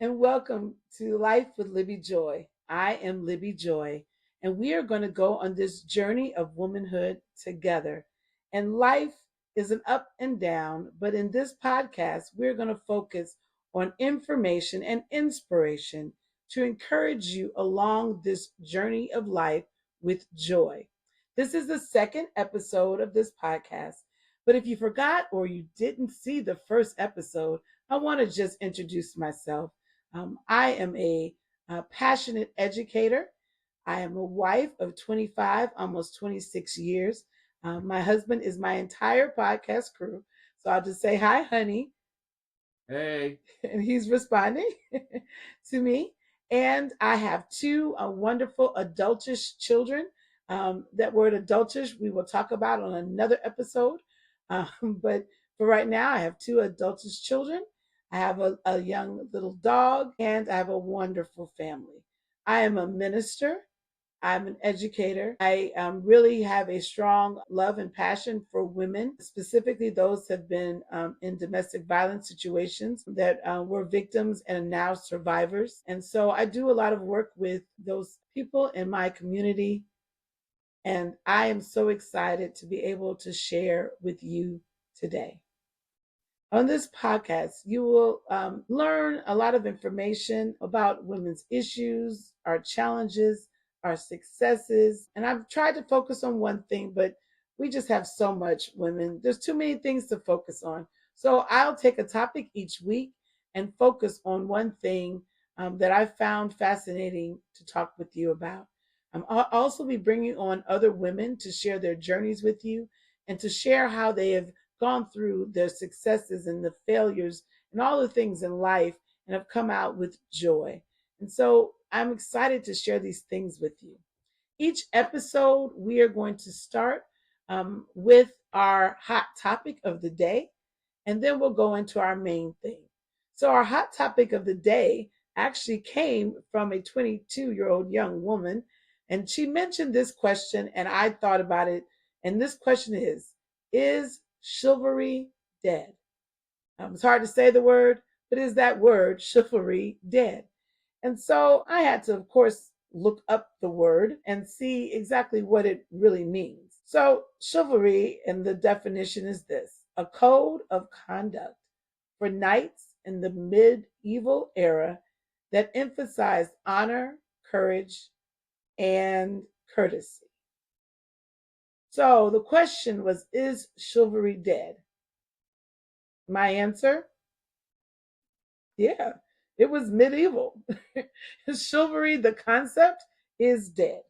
and welcome to Life with Libby Joy. I am Libby Joy, and we are going to go on this journey of womanhood together. And life is an up and down, but in this podcast, we're going to focus on information and inspiration to encourage you along this journey of life with joy. This is the second episode of this podcast, but if you forgot or you didn't see the first episode, I want to just introduce myself. I am a passionate educator. I am a wife of 25, almost 26 years. My husband is my entire podcast crew. So I'll just say, hi, honey. Hey. And he's responding to me. And I have two wonderful adultish children. That word adultish we will talk about on another episode. But for right now, I have two adultish children. I have a young little dog, and I have a wonderful family. I am a minister. I'm an educator. I really have a strong love and passion for women, specifically those who have been in domestic violence situations that were victims and now survivors. And so I do a lot of work with those people in my community. And I am so excited to be able to share with you today. On this podcast, you will learn a lot of information about women's issues, our challenges, our successes. And I've tried to focus on one thing, but we just have so much women. There's too many things to focus on. So I'll take a topic each week and focus on one thing that I found fascinating to talk with you about. I'll also be bringing on other women to share their journeys with you and to share how they have gone through their successes and the failures and all the things in life and have come out with joy. And so I'm excited to share these things with you. Each episode, we are going to start with our hot topic of the day, and then we'll go into our main thing. So, our hot topic of the day actually came from a 22-year-old young woman, and she mentioned this question, and I thought about it. And this question is chivalry dead? It's hard to say the word, but is that word chivalry dead? And so I had to, of course, look up the word and see exactly what it really means. So, chivalry, and the definition is this: a code of conduct for knights in the medieval era that emphasized honor, courage, and courtesy. So the question was, is chivalry dead? My answer, yeah, it was medieval. Chivalry, the concept, is dead.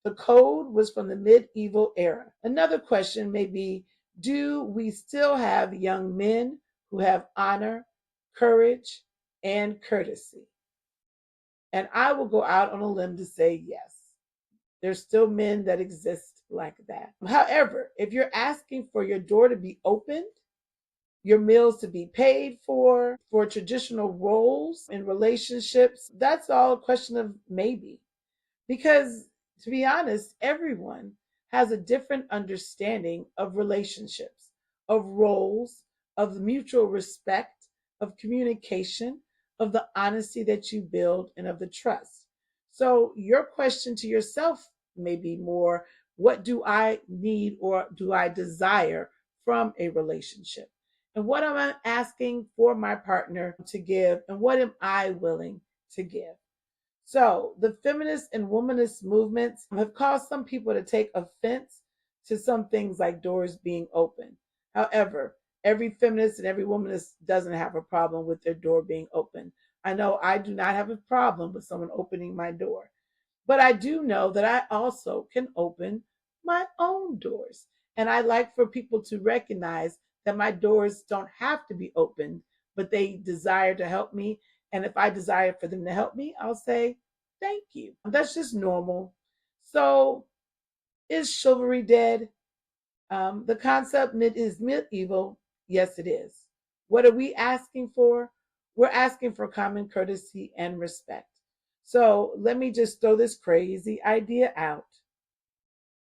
The code was from the medieval era. Another question may be, do we still have young men who have honor, courage, and courtesy? And I will go out on a limb to say yes. There's still men that exist like that. However, if you're asking for your door to be opened, your meals to be paid for traditional roles in relationships, that's all a question of maybe. Because to be honest, everyone has a different understanding of relationships, of roles, of mutual respect, of communication, of the honesty that you build, and of the trust. So your question to yourself may be more, what do I need or do I desire from a relationship? And what am I asking for my partner to give? And what am I willing to give? So, the feminist and womanist movements have caused some people to take offense to some things like doors being open. However, every feminist and every womanist doesn't have a problem with their door being open. I know I do not have a problem with someone opening my door, but I do know that I also can open my own doors. And I like for people to recognize that my doors don't have to be opened, but they desire to help me. And if I desire for them to help me, I'll say, thank you. That's just normal. So, is chivalry dead? The concept is medieval. Yes, it is. What are we asking for? We're asking for common courtesy and respect. So let me just throw this crazy idea out.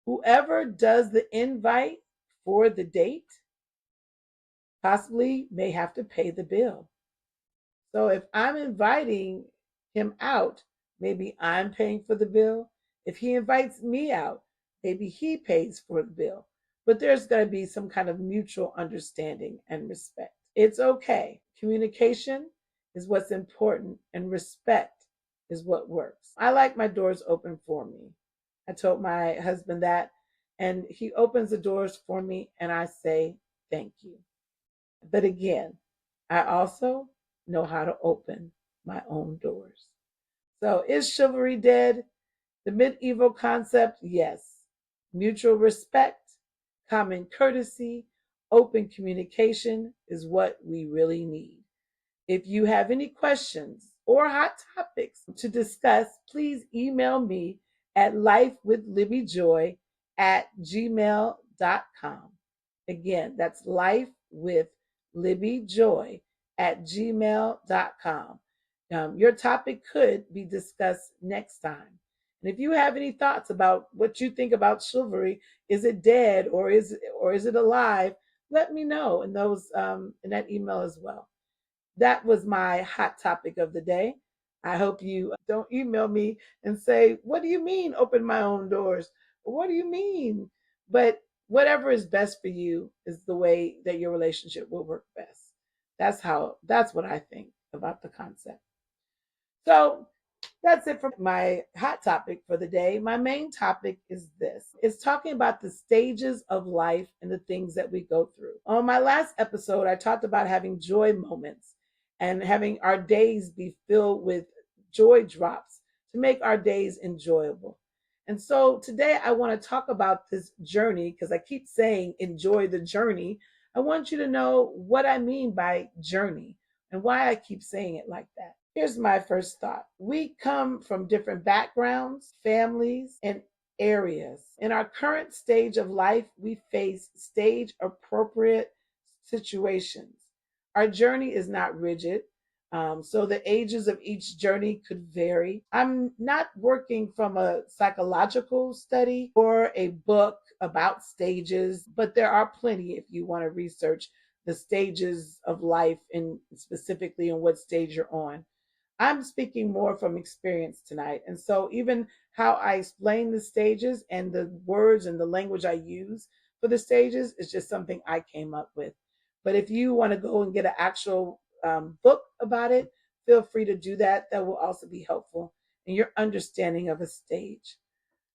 Whoever does the invite for the date possibly may have to pay the bill. So if I'm inviting him out, maybe I'm paying for the bill. If he invites me out, maybe he pays for the bill. But there's going to be some kind of mutual understanding and respect. It's okay. Communication is what's important, and respect is what works. I like my doors open for me. I told my husband that, and he opens the doors for me, and I say, thank you. But again, I also know how to open my own doors. So is chivalry dead? The medieval concept, yes. Mutual respect, common courtesy, open communication is what we really need. If you have any questions or hot topics to discuss, please email me at lifewithlibbyjoy@gmail.com. Again, that's lifewithlibbyjoy@gmail.com. Your topic could be discussed next time. And if you have any thoughts about what you think about chivalry, is it dead or is it alive? Let me know in those in that email as well. That was my hot topic of the day. I hope you don't email me and say, what do you mean open my own doors? What do you mean? But whatever is best for you is the way that your relationship will work best. That's what I think about the concept. So that's it for my hot topic for the day. My main topic is this. It's talking about the stages of life and the things that we go through. On my last episode, I talked about having joy moments and having our days be filled with joy drops to make our days enjoyable. And so today I want to talk about this journey because I keep saying enjoy the journey. I want you to know what I mean by journey and why I keep saying it like that. Here's my first thought. We come from different backgrounds, families, and areas. In our current stage of life, we face stage appropriate situations. Our journey is not rigid. So the ages of each journey could vary. I'm not working from a psychological study or a book about stages, but there are plenty if you want to research the stages of life and specifically on what stage you're on. I'm speaking more from experience tonight. And so, even how I explain the stages and the words and the language I use for the stages is just something I came up with. But if you want to go and get an actual book about it, feel free to do that. That will also be helpful in your understanding of a stage.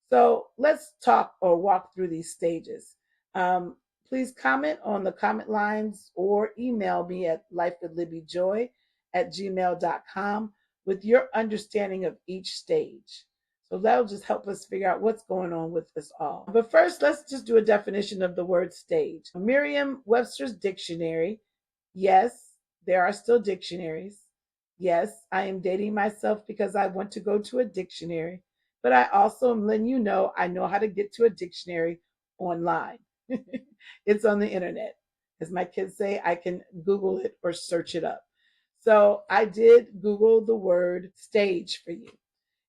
So let's talk or walk through these stages. Um, Please comment on the comment lines or email me at lifewithlibbyjoy@gmail.com with your understanding of each stage. So that'll just help us figure out what's going on with us all. But first, let's just do a definition of the word stage. Merriam-Webster's dictionary. Yes, there are still dictionaries. Yes, I am dating myself because I want to go to a dictionary, but I also am letting you know I know how to get to a dictionary online. It's on the internet. As my kids say, I can Google it or search it up. So I did Google the word stage for you.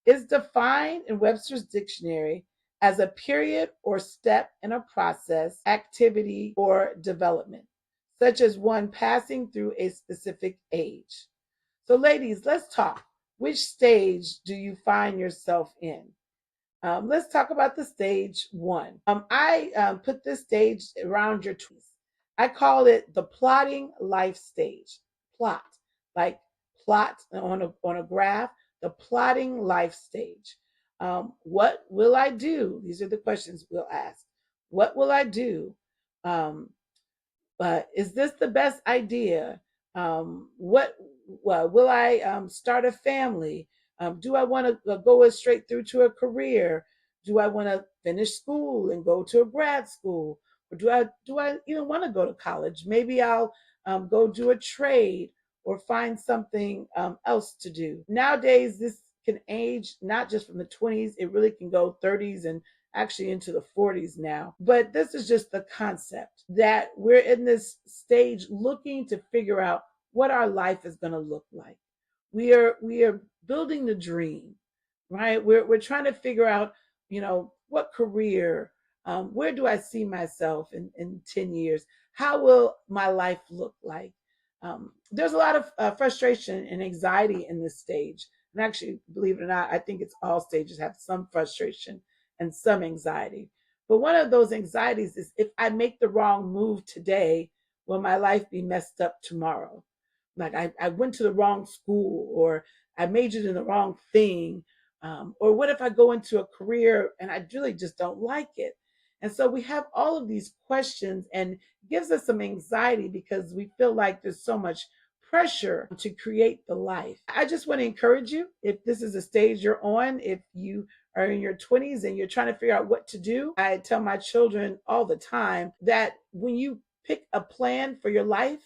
It's defined in Webster's dictionary as a period or step in a process, activity, or development, such as one passing through a specific age. So, ladies, let's talk. Which stage do you find yourself in? Let's talk about the stage one. I put this stage around your 20s. I call it the plotting life stage. Plot, like plot on a graph, the plotting life stage. What will I do? These are the questions we'll ask. What will I do? Um, but is this the best idea? What well, will I start a family? Do I want to go straight through to a career? Do I want to finish school and go to a grad school, or do I even want to go to college? Maybe I'll go do a trade or find something else to do. Nowadays, this can age not just from the 20s; it really can go 30s and actually into the 40s now. But this is just the concept that we're in this stage looking to figure out what our life is going to look like. We are building the dream, right? We're trying to figure out, what career, where do I see myself in 10 years? How will my life look like? There's a lot of frustration and anxiety in this stage. And actually, believe it or not, I think it's all stages have some frustration and some anxiety. But one of those anxieties is, if I make the wrong move today, will my life be messed up tomorrow? Like, I went to the wrong school, or I majored in the wrong thing. Or what if I go into a career and I really just don't like it? And so we have all of these questions, and it gives us some anxiety because we feel like there's so much pressure to create the life. I just want to encourage you, if this is a stage you're on, if you are in your 20s and you're trying to figure out what to do, I tell my children all the time that when you pick a plan for your life,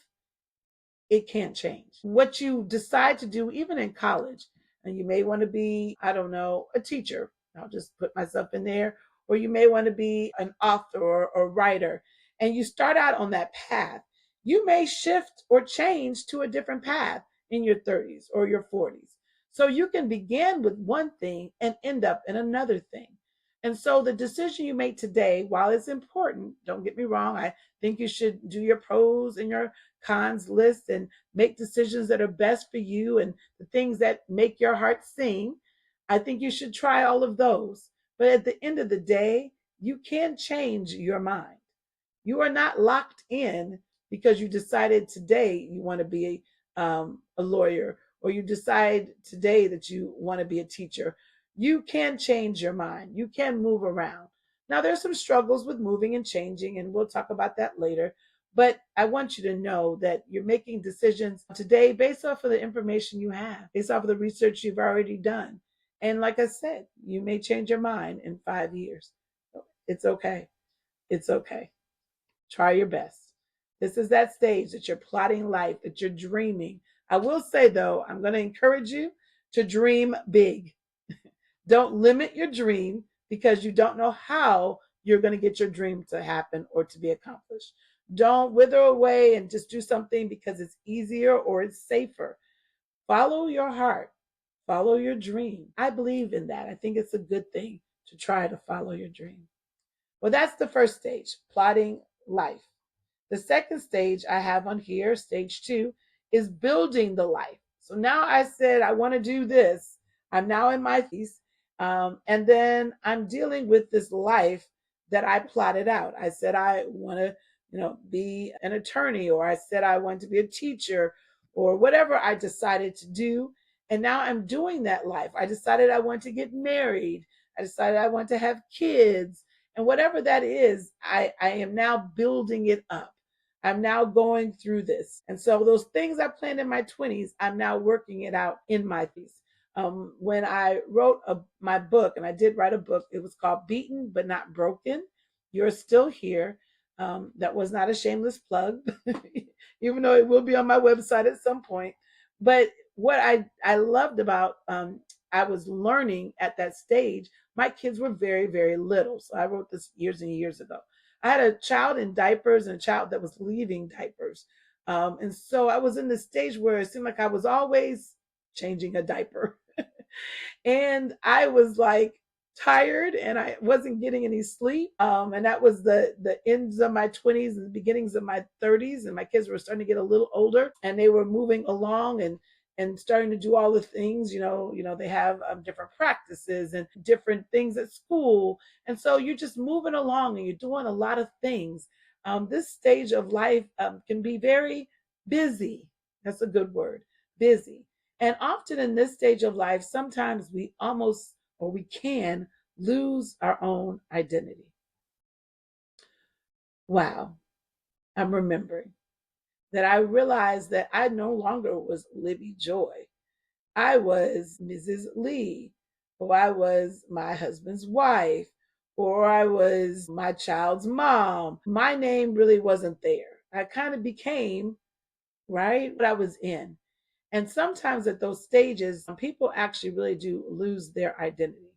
it can't change. What you decide to do, even in college, and you may want to be, I don't know, a teacher. I'll just put myself in there. Or you may want to be an author or writer. And you start out on that path. You may shift or change to a different path in your 30s or your 40s. So you can begin with one thing and end up in another thing. And so the decision you make today, while it's important, don't get me wrong, I think you should do your pros and your cons list and make decisions that are best for you and the things that make your heart sing. I think you should try all of those. But at the end of the day, you can change your mind. You are not locked in because you decided today you want to be a lawyer, or you decide today that you want to be a teacher. You can change your mind. You can move around. Now, there's some struggles with moving and changing, and we'll talk about that later. But I want you to know that you're making decisions today based off of the information you have, based off of the research you've already done. And like I said, you may change your mind in 5 years. It's okay. It's okay. Try your best. This is that stage that you're plotting life, that you're dreaming. I will say, though, I'm going to encourage you to dream big. Don't limit your dream because you don't know how you're going to get your dream to happen or to be accomplished. Don't wither away and just do something because it's easier or it's safer. Follow your heart, follow your dream. I believe in that. I think it's a good thing to try to follow your dream. Well, that's the first stage, plotting life. The second stage I have on here, stage two, is building the life. So now I said, I want to do this. I'm now in my piece. And then I'm dealing with this life that I plotted out. I said, I want to, be an attorney, or I said, I want to be a teacher, or whatever I decided to do. And now I'm doing that life. I decided I want to get married. I decided I want to have kids. And whatever that is, I am now building it up. I'm now going through this. And so those things I planned in my 20s, I'm now working it out in my piece. When I wrote my book, and I did write a book, it was called Beaten But Not Broken. You're Still Here. That was not a shameless plug, even though it will be on my website at some point. But what I loved about, I was learning at that stage, my kids were very, very little. So I wrote this years and years ago. I had a child in diapers and a child that was leaving diapers. And so I was in this stage where it seemed like I was always changing a diaper. And I was like tired and I wasn't getting any sleep. And that was the ends of my 20s and the beginnings of my 30s. And my kids were starting to get a little older and they were moving along and starting to do all the things, they have different practices and different things at school. And so you're just moving along and you're doing a lot of things. This stage of life can be very busy. That's a good word, busy. And often in this stage of life, sometimes we almost, or we can lose our own identity. Wow. I'm remembering that I realized that I no longer was Libby Joy. I was Mrs. Lee, or I was my husband's wife, or I was my child's mom. My name really wasn't there. I kind of became, right, what I was in. And sometimes at those stages, people actually really do lose their identity.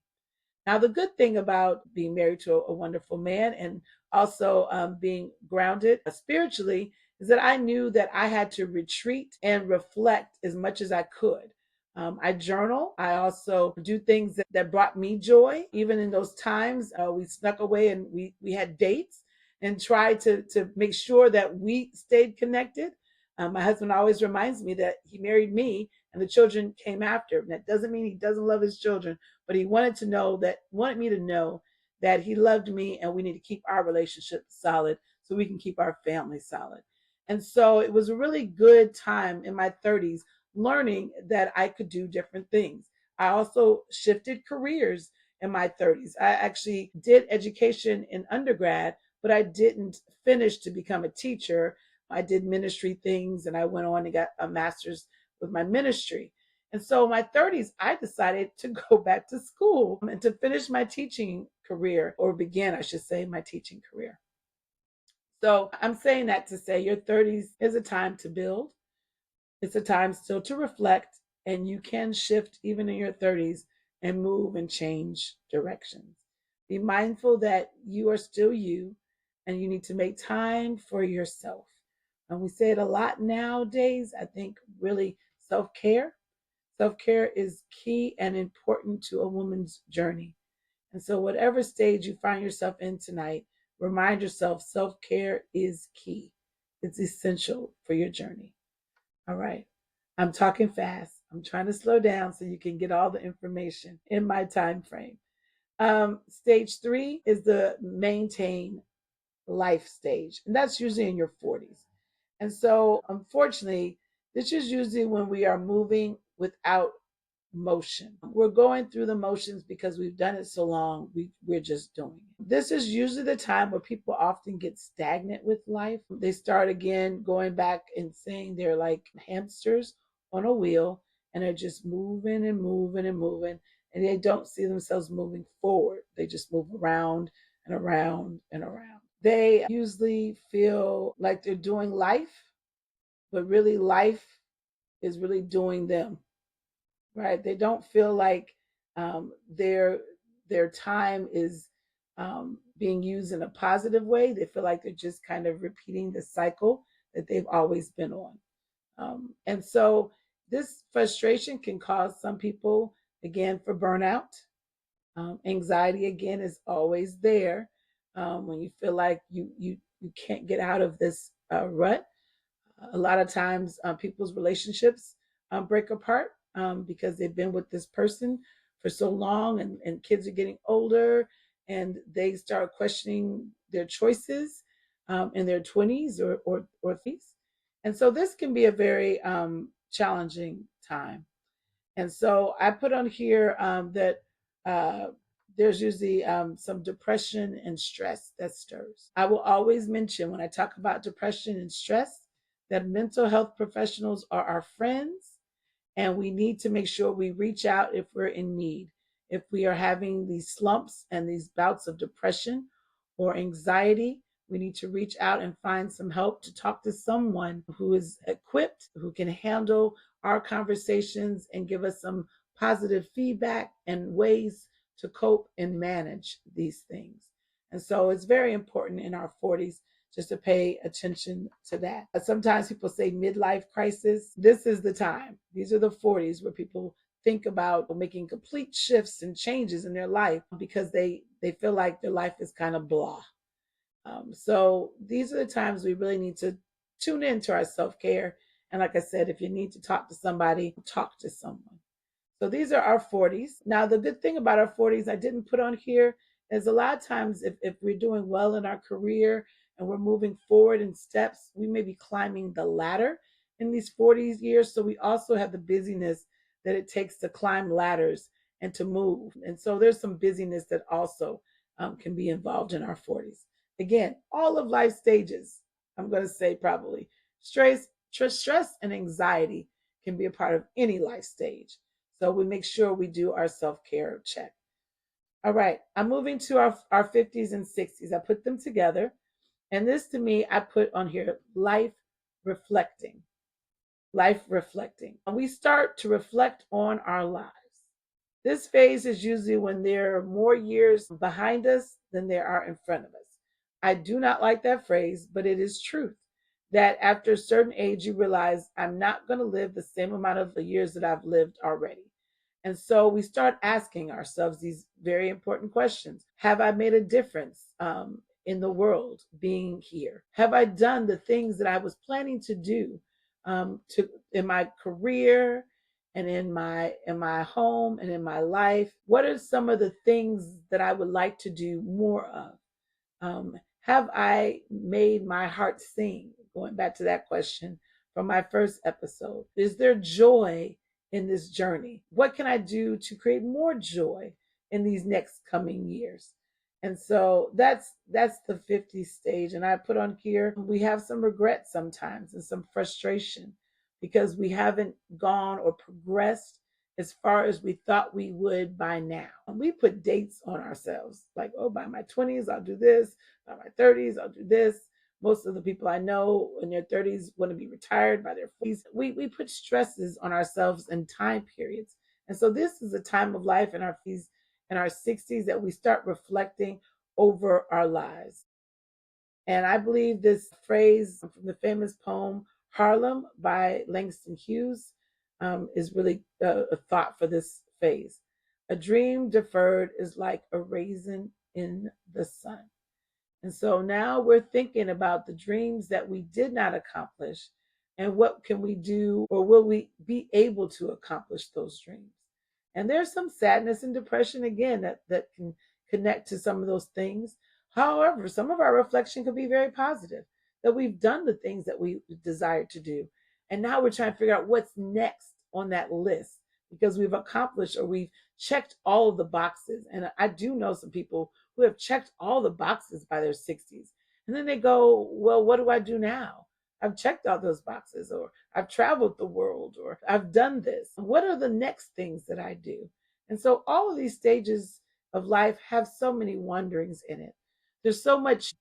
Now, the good thing about being married to a wonderful man and also being grounded spiritually is that I knew that I had to retreat and reflect as much as I could. I journal. I also do things that brought me joy. Even in those times, we snuck away and we had dates and tried to make sure that we stayed connected. My husband always reminds me that he married me and the children came after. And that doesn't mean he doesn't love his children, but he wanted me to know that he loved me and we need to keep our relationship solid so we can keep our family solid. And so it was a really good time in my 30s learning that I could do different things. I also shifted careers in my 30s. I actually did education in undergrad, but I didn't finish to become a teacher. I did ministry things and I went on and got a master's with my ministry. And so in my 30s, I decided to go back to school and to finish my teaching career, or begin, I should say, my teaching career. So I'm saying that to say your 30s is a time to build. It's a time still to reflect, and you can shift even in your 30s and move and change directions. Be mindful that you are still you and you need to make time for yourself. And we say it a lot nowadays. I think really self care. Self care is key and important to a woman's journey. And so, whatever stage you find yourself in tonight, remind yourself self care is key. It's essential for your journey. All right. I'm talking fast. I'm trying to slow down so you can get all the information in my time frame. Stage 3 is the maintain life stage, and that's usually in your 40s. And so, unfortunately, this is usually when we are moving without motion. We're going through the motions because we've done it so long, we're just doing it. This is usually the time where people often get stagnant with life. They start again going back and saying they're like hamsters on a wheel and they're just moving and moving and moving, and they don't see themselves moving forward. They just move around and around and around. They usually feel like they're doing life, but really life is really doing them, right? They don't feel like their time is being used in a positive way. They feel like they're just kind of repeating the cycle that they've always been on. And so this frustration can cause some people, again, for burnout. Anxiety, again, is always there when you feel like you can't get out of this rut. A lot of times, people's relationships break apart because they've been with this person for so long, and kids are getting older, and they start questioning their choices in their 20s or 30s. And so this can be a very challenging time. And so I put on here that uh, there's usually some depression and stress that stirs. I will always mention when I talk about depression and stress that mental health professionals are our friends, and we need to make sure we reach out if we're in need. If we are having these slumps and these bouts of depression or anxiety, we need to reach out and find some help, to talk to someone who is equipped, who can handle our conversations and give us some positive feedback and ways to cope and manage these things. And so it's very important in our 40s just to pay attention to that. Sometimes people say midlife crisis. This is the time. These are the 40s where people think about making complete shifts and changes in their life because they feel like their life is kind of blah. So these are the times we really need to tune into our self-care. And like I said, if you need to talk to somebody, talk to someone. So these are our 40s. Now, the good thing about our 40s, I didn't put on here, is a lot of times if we're doing well in our career and we're moving forward in steps, we may be climbing the ladder in these 40s years. So we also have the busyness that it takes to climb ladders and to move. And so there's some busyness that also can be involved in our 40s. Again, all of life stages, I'm going to say probably stress and anxiety can be a part of any life stage. So we make sure we do our self-care check. All right, I'm moving to our 50s and 60s. I put them together. And this to me, I put on here life reflecting. Life reflecting. And we start to reflect on our lives. This phase is usually when there are more years behind us than there are in front of us. I do not like that phrase, but it is truth that after a certain age, you realize I'm not going to live the same amount of the years that I've lived already. And so we start asking ourselves these very important questions. Have I made a difference in the world being here? Have I done the things that I was planning to do to in my career and in my home and in my life. What are some of the things that I would like to do more of? Have I made my heart sing? Going back to that question from my first episode. Is there joy in this journey? What can I do to create more joy in these next coming years? And so that's the 50 stage. And I put on here, we have some regret sometimes and some frustration because we haven't gone or progressed as far as we thought we would by now. We put dates on ourselves, like, oh, by my 20s, I'll do this. By my 30s, I'll do this. Most of the people I know in their 30s want to be retired by their 40s. We put stresses on ourselves in time periods. And so this is a time of life in our 50s and our 60s that we start reflecting over our lives. And I believe this phrase from the famous poem Harlem by Langston Hughes is really a thought for this phase. A dream deferred is like a raisin in the sun. And so now we're thinking about the dreams that we did not accomplish and what can we do or will we be able to accomplish those dreams. And there's some sadness and depression again that can connect to some of those things. However, some of our reflection could be very positive, that we've done the things that we desire to do. And now we're trying to figure out what's next on that list because we've accomplished or we've checked all of the boxes. And I do know some people who have checked all the boxes by their 60s. And then they go, well, what do I do now? I've checked all those boxes, or I've traveled the world, or I've done this. What are the next things that I do? And so all of these stages of life have so many wonderings in it. There's so much,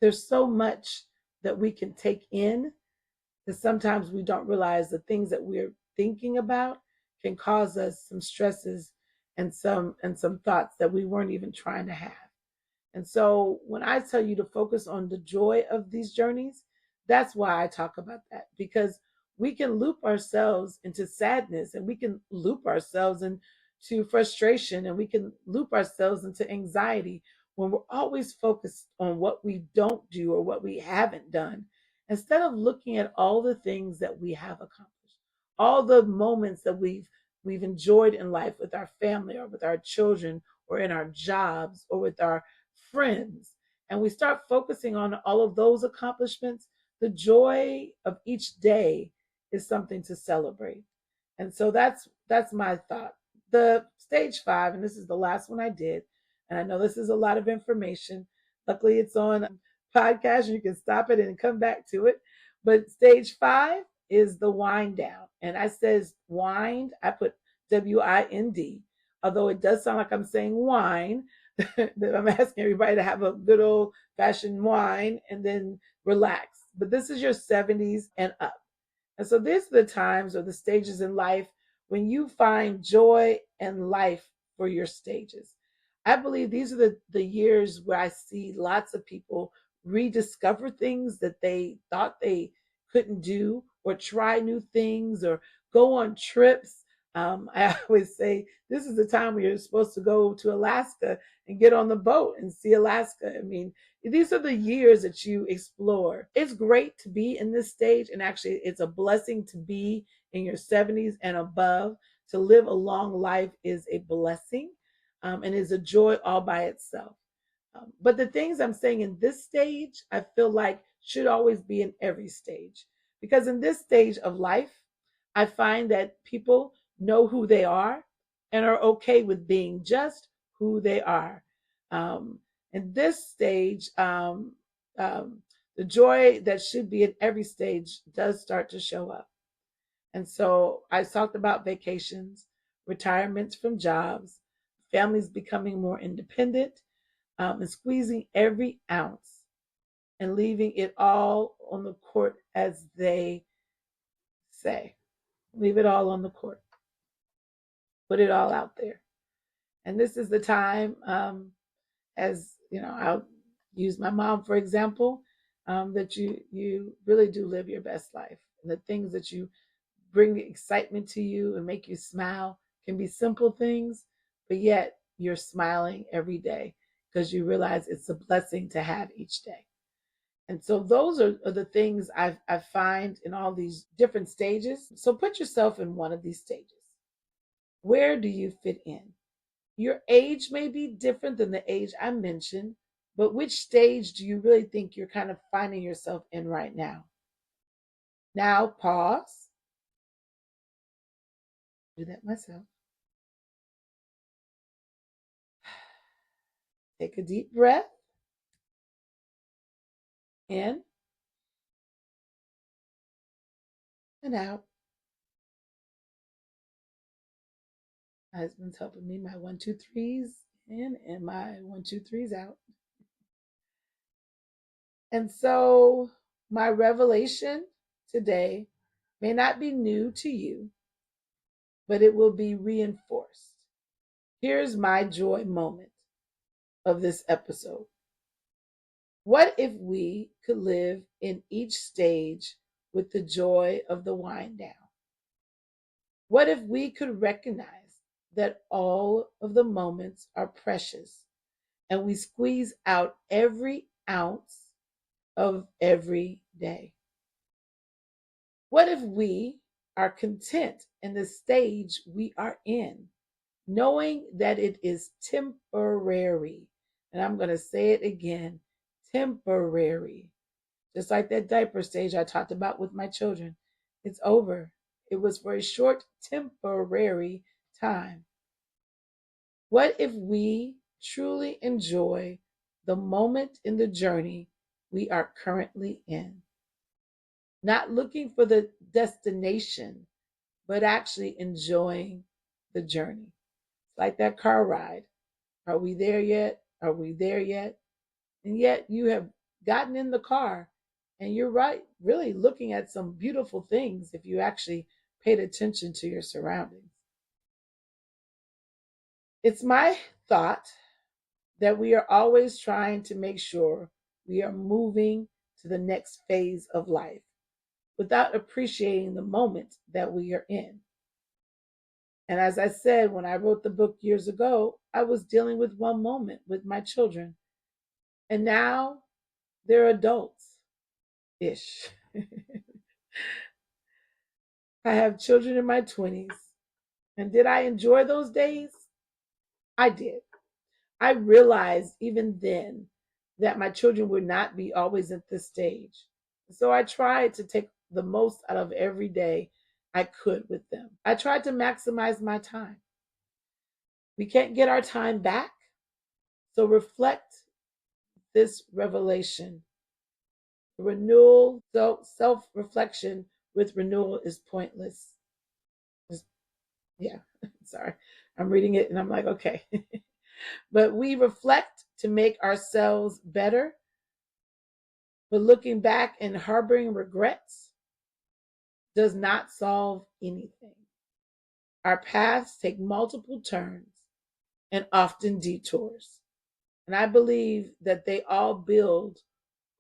there's so much that we can take in that sometimes we don't realize the things that we're thinking about can cause us some stresses and some thoughts that we weren't even trying to have. And so when I tell you to focus on the joy of these journeys, that's why I talk about that, because we can loop ourselves into sadness and we can loop ourselves into frustration and we can loop ourselves into anxiety when we're always focused on what we don't do or what we haven't done, instead of looking at all the things that we have accomplished, all the moments that we've enjoyed in life with our family or with our children or in our jobs or with our friends, and we start focusing on all of those accomplishments, the joy of each day is something to celebrate. And so that's my thought. The stage 5, and this is the last one I did, and I know this is a lot of information. Luckily, it's on podcast, and you can stop it and come back to it. But stage 5 is the wind down, and I says wind. I put WIND, although it does sound like I'm saying wine. That I'm asking everybody to have a good old fashioned wine and then relax. But this is your 70s and up. And so these are the times or the stages in life when you find joy and life for your stages. I believe these are the years where I see lots of people rediscover things that they thought they couldn't do, or try new things, or go on trips. I always say this is the time where you're supposed to go to Alaska and get on the boat and see Alaska. I mean, these are the years that you explore. It's great to be in this stage, and actually, it's a blessing to be in your 70s and above. To live a long life is a blessing, and is a joy all by itself. But the things I'm saying in this stage, I feel like should always be in every stage. Because in this stage of life, I find that people know who they are and are okay with being just who they are. Um, in this stage, the joy that should be in every stage does start to show up. And so I talked about vacations, retirements from jobs, families becoming more independent, and squeezing every ounce and leaving it all on the court, as they say. Leave it all on the court. Put it all out there. And this is the time, as you know, I'll use my mom for example, that you really do live your best life. And the things that you bring excitement to you and make you smile can be simple things, but yet you're smiling every day because you realize it's a blessing to have each day. And so those are the things I find in all these different stages. So put yourself in one of these stages. Where do you fit in? Your age may be different than the age I mentioned, but which stage do you really think you're kind of finding yourself in right now? Now, pause. Do that myself. Take a deep breath in and out. My husband's helping me. My 1, 2, 3s in and my 1, 2, 3s out. And so, my revelation today may not be new to you, but it will be reinforced. Here's my joy moment of this episode. What if we could live in each stage with the joy of the wind down? What if we could recognize that all of the moments are precious and we squeeze out every ounce of every day? What if we are content in the stage we are in, knowing that it is temporary? And I'm going to say it again, temporary. Just like that diaper stage I talked about with my children. It's over. It was for a short, temporary time. What if we truly enjoy the moment in the journey we are currently in? Not looking for the destination, but actually enjoying the journey. Like that car ride. Are we there yet? Are we there yet? And yet you have gotten in the car and you're right, really looking at some beautiful things if you actually paid attention to your surroundings. It's my thought that we are always trying to make sure we are moving to the next phase of life without appreciating the moment that we are in. And as I said, when I wrote the book years ago, I was dealing with one moment with my children. And now they're adults ish. I have children in my 20s. And did I enjoy those days? I did. I realized even then that my children would not be always at this stage. So I tried to take the most out of every day I could with them. I tried to maximize my time. We can't get our time back. So reflect this revelation. Renewal, self-reflection with renewal is pointless. Just, yeah, sorry. I'm reading it and I'm like, okay. But we reflect to make ourselves better. But looking back and harboring regrets does not solve anything. Our paths take multiple turns and often detours. And I believe that they all build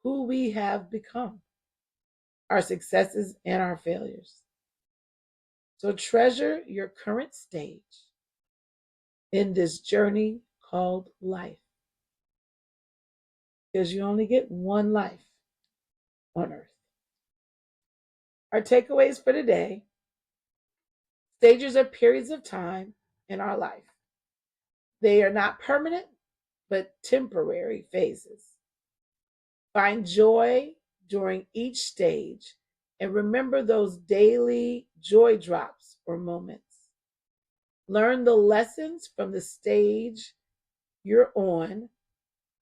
who we have become, our successes and our failures. So treasure your current stage in this journey called life, because you only get one life on earth. Our takeaways for today: stages are periods of time in our life. They are not permanent, but temporary phases. Find joy during each stage and remember those daily joy drops or moments. Learn the lessons from the stage you're on,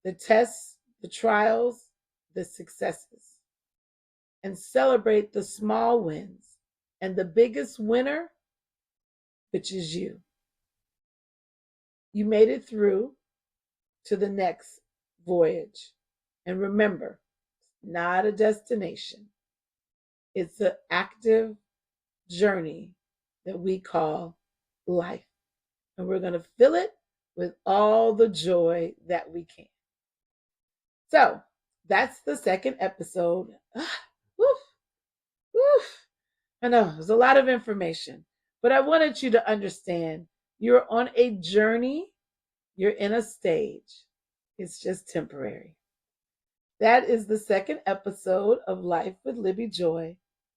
the tests, the trials, the successes, and celebrate the small wins and the biggest winner, which is you. You made it through to the next voyage. And remember, it's not a destination, it's an active journey that we call life. And we're going to fill it with all the joy that we can. So that's the second episode. Woof, woof. I know there's a lot of information, but I wanted you to understand you're on a journey, you're in a stage. It's just temporary. That is the second episode of Life with Libby Joy.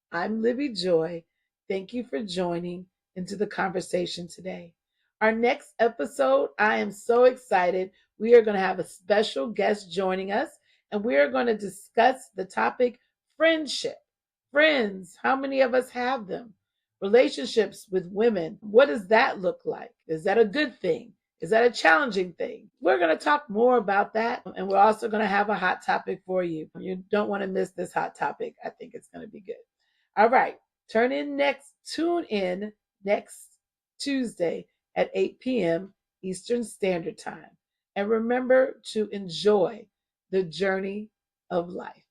I'm Libby Joy. Thank you for joining into the conversation today. Our next episode, I am so excited. We are going to have a special guest joining us, and we are going to discuss the topic friendship. Friends, how many of us have them? Relationships with women, what does that look like? Is that a good thing? Is that a challenging thing? We're going to talk more about that. And we're also going to have a hot topic for you. You don't want to miss this hot topic. I think it's going to be good. All right. Tune in next Tuesday at 8 p.m. Eastern Standard Time. And remember to enjoy the journey of life.